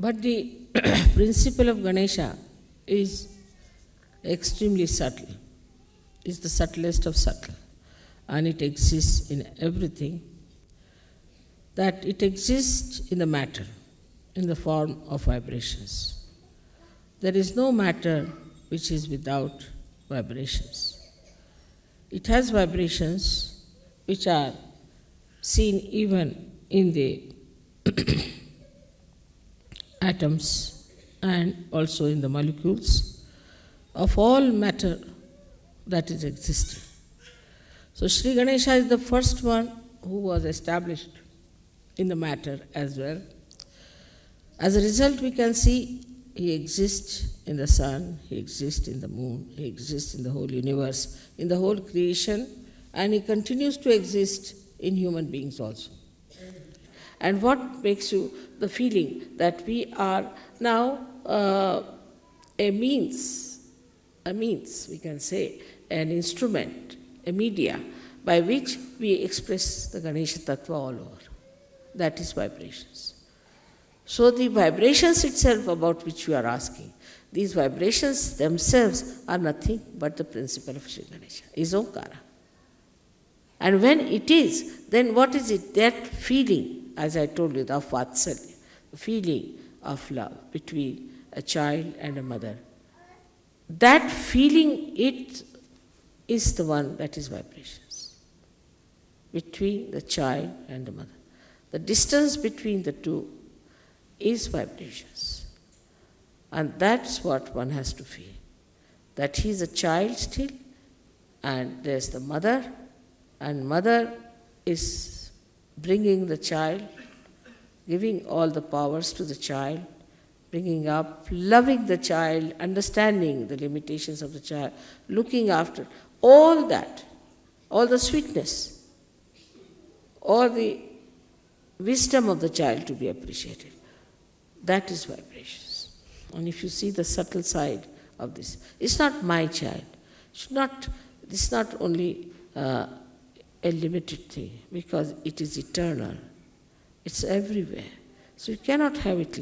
But the principle of Ganesha is extremely subtle. It's the subtlest of subtle. And it exists in everything. That it exists in the matter, in the form of vibrations. There is no matter which is without vibrations. It has vibrations which are seen even in the atoms and also in the molecules of all matter that is existing. So Shri Ganesha is the first one who was established in the matter as well. As a result, we can see he exists in the sun, he exists in the moon, he exists in the whole universe, in the whole creation, and he continues to exist in human beings also. And what makes you the feeling that we are now a means, we can say, an instrument, a media, by which we express the Ganesha Tattva all over. That is vibrations. So the vibrations itself about which you are asking, these vibrations themselves are nothing but the principle of Shri Ganesha, is Omkara. And when it is, then what is it? That feeling, as I told you, of Vatsalya, the feeling of love between a child and a mother. That feeling, it is the one that is vibrations between the child and the mother. The distance between the two is vibrations. And that's what one has to feel. That he is a child still, and there's the mother, and mother is bringing the child, giving all the powers to the child, bringing up, loving the child, understanding the limitations of the child, looking after all that, all the sweetness, all the wisdom of the child to be appreciated. That is vibrations. And if you see the subtle side of this, it's not my child. It's not only a limited thing, because it is eternal. It's everywhere. So you cannot have it.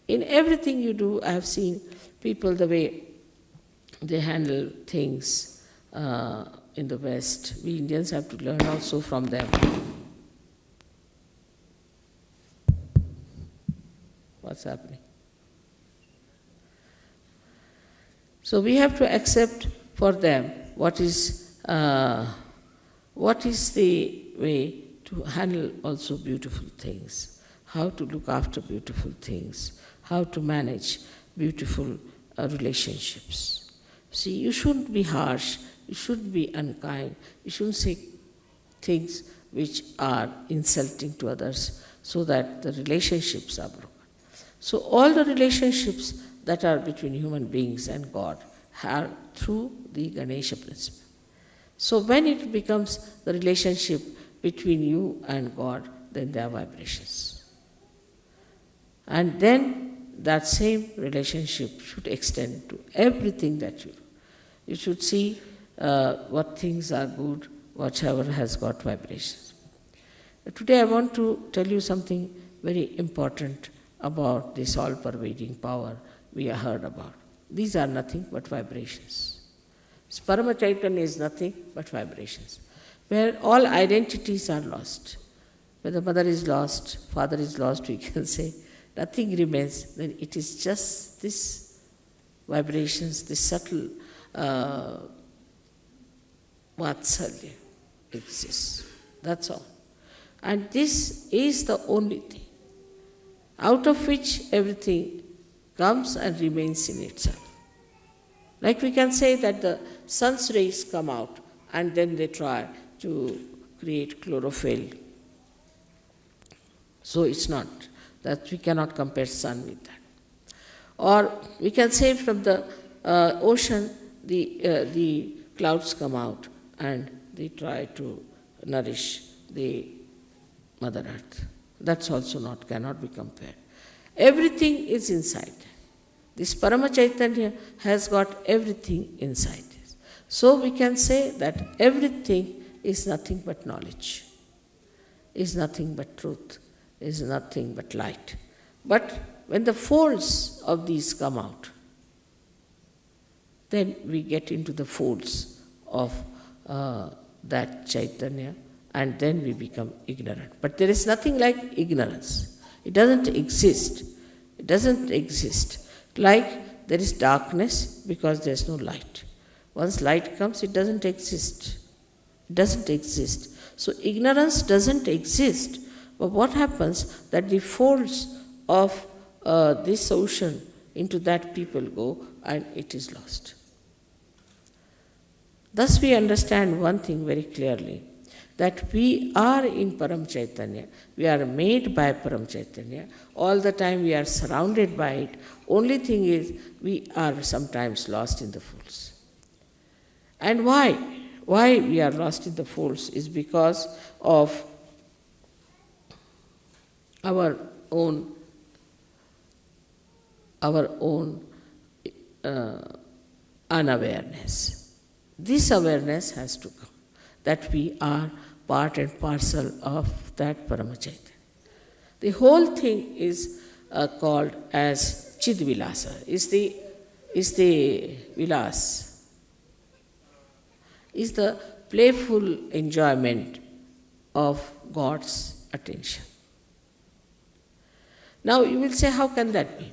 In everything you do, I have seen people, the way they handle things in the West. We Indians have to learn also from them. What's happening? So we have to accept for them what is the way to handle also beautiful things, how to look after beautiful things, how to manage beautiful relationships. See, you shouldn't be harsh, you shouldn't be unkind, you shouldn't say things which are insulting to others so that the relationships are broken. So all the relationships that are between human beings and God are through the Ganesha principle. So when it becomes the relationship between you and God, then there are vibrations. And then that same relationship should extend to everything that you do. You should see what things are good, whatever has got vibrations. Today I want to tell you something very important about this all-pervading power we have heard about. These are nothing but vibrations. Paramachaitanya is nothing but vibrations, where all identities are lost. Where the mother is lost, father is lost, we can say, nothing remains, then it is just this vibrations, this subtle vatsalya exists. That's all. And this is the only thing, out of which everything comes and remains in itself. Like we can say that the sun's rays come out and then they try to create chlorophyll. So it's not, that we cannot compare sun with that. Or we can say from the ocean, the clouds come out and they try to nourish the Mother Earth. That's also cannot be compared. Everything is inside. This Paramachaitanya has got everything inside. So we can say that everything is nothing but knowledge, is nothing but truth, is nothing but light. But when the folds of these come out, then we get into the folds of that Chaitanya, and then we become ignorant. But there is nothing like ignorance. It doesn't exist. It doesn't exist. Like there is darkness because there is no light. Once light comes, it doesn't exist. It doesn't exist. So ignorance doesn't exist. But what happens that the folds of this ocean, into that people go and it is lost. Thus we understand one thing very clearly, that we are in Paramachaitanya, we are made by Paramachaitanya, all the time we are surrounded by it. Only thing is, we are sometimes lost in the folds. And why? Why we are lost in the folds is because of our own unawareness. This awareness has to come, that we are part and parcel of that Paramachaitanya. The whole thing is called as Chidvilasa, is the vilas, is the playful enjoyment of God's attention. Now you will say, how can that be?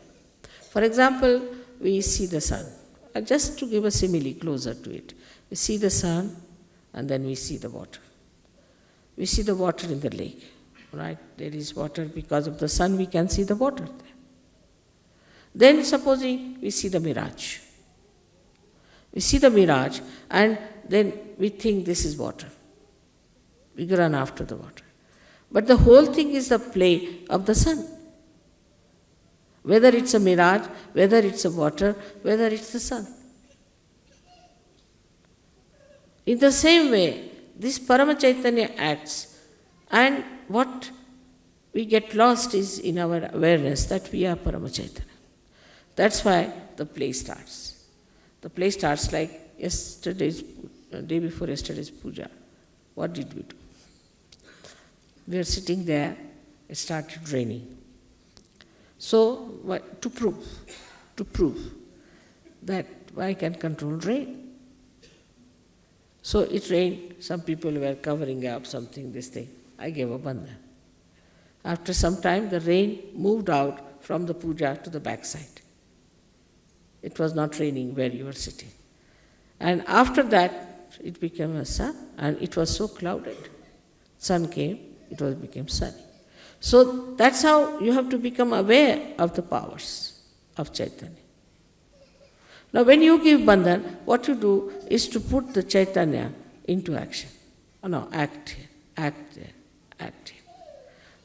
For example, we see the sun. Just to give a simile closer to it, we see the sun and then we see the water. We see the water in the lake, right? There is water because of the sun, we can see the water there. Then supposing we see the mirage. We see the mirage and then we think this is water. We run after the water. But the whole thing is the play of the sun. Whether it's a mirage, whether it's a water, whether it's the sun. In the same way, this Paramachaitanya acts, and what we get lost is in our awareness that we are Paramachaitanya. That's why the play starts. The play starts like day before yesterday's puja. What did we do? We were sitting there, it started raining. So, to prove that I can control rain. So it rained, some people were covering up something, this thing. I gave up on them. After some time, the rain moved out from the puja to the backside. It was not raining where you were sitting. And after that, it became a sun, and it was so clouded. Sun came, it became sunny. So that's how you have to become aware of the powers of Chaitanya. Now when you give bandhan, what you do is to put the Chaitanya into action. Act here, act there, act here.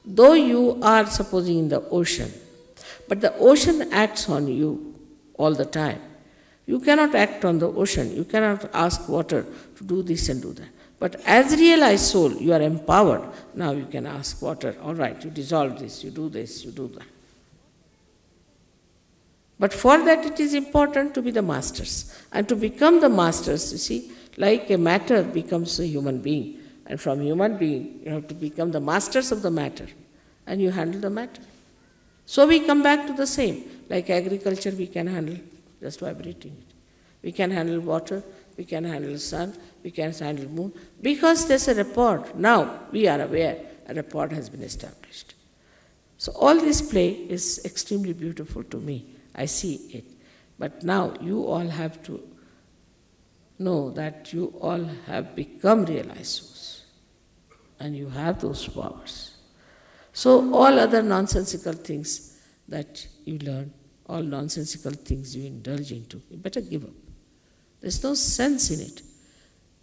Though you are supposing in the ocean, but the ocean acts on you all the time. You cannot act on the ocean, you cannot ask water to do this and do that. But as realized soul, you are empowered. Now you can ask water, all right, you dissolve this, you do that. But for that it is important to be the masters. And to become the masters, you see, like a matter becomes a human being. And from human being, you have to become the masters of the matter. And you handle the matter. So we come back to the same. Like agriculture, we can handle just vibrating it. We can handle water, we can handle sun, we can handle moon, because there's a rapport. Now we are aware a rapport has been established. So all this play is extremely beautiful to me. I see it. But now you all have to know that you all have become realized souls. And you have those powers. So all other nonsensical things that you learn, all nonsensical things you indulge into, you better give up. There's no sense in it.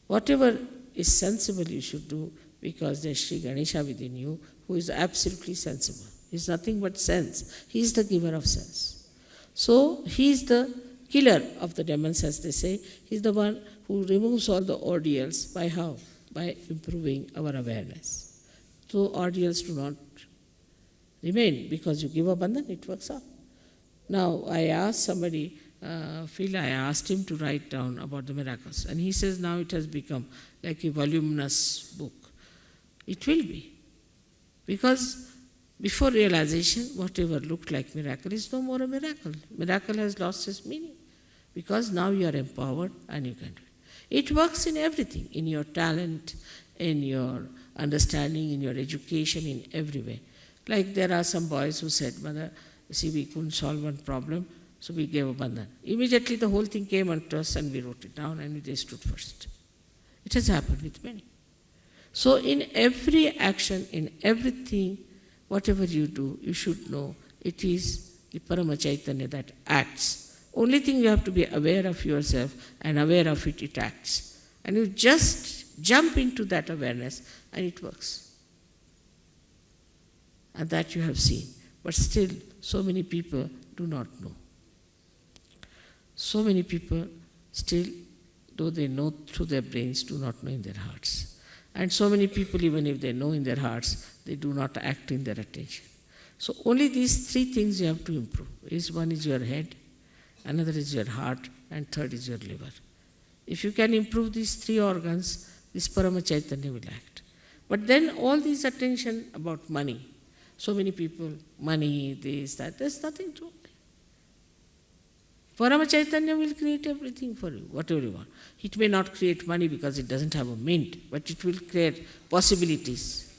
Whatever is sensible you should do, because there's Shri Ganesha within you who is absolutely sensible. He's nothing but sense. He's the giver of sense. So he's the killer of the demons, as they say. He's the one who removes all the ordeals. By how? By improving our awareness. So ordeals do not remain, because you give up and then it works out. Now I asked somebody, Phil, I asked him to write down about the miracles. And he says now it has become like a voluminous book. It will be. Because Before realization, whatever looked like miracle is no more a miracle. Miracle has lost its meaning because now you are empowered and you can do it. It works in everything, in your talent, in your understanding, in your education, in every way. Like there are some boys who said, Mother, see, we couldn't solve one problem, so we gave a bandhan. Immediately the whole thing came unto us and we wrote it down and they stood first. It has happened with many. So in every action, in everything, whatever you do, you should know it is the Paramachaitanya that acts. Only thing you have to be aware of yourself, and aware of it, it acts. And you just jump into that awareness and it works. And that you have seen. But still, so many people do not know. So many people still, though they know through their brains, do not know in their hearts. And so many people, even if they know in their hearts, they do not act in their attention. So only these three things you have to improve. One is your head, another is your heart, and third is your liver. If you can improve these three organs, this Paramachaitanya will act. But then all this attention about money, so many people, money, this, that, there's nothing to it. Paramachaitanya will create everything for you, whatever you want. It may not create money because it doesn't have a mint, but it will create possibilities.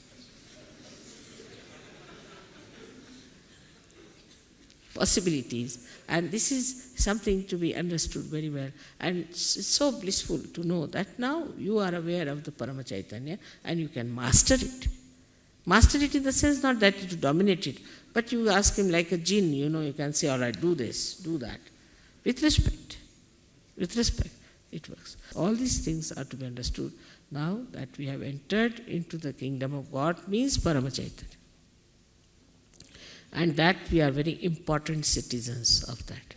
Possibilities. And this is something to be understood very well. And it's so blissful to know that now you are aware of the Paramachaitanya and you can master it. Master it in the sense not that you dominate it, but you ask him like a jinn, you can say, all right, do this, do that. With respect. With respect, it works. All these things are to be understood now that we have entered into the kingdom of God means Paramachaitanya. And that we are very important citizens of that.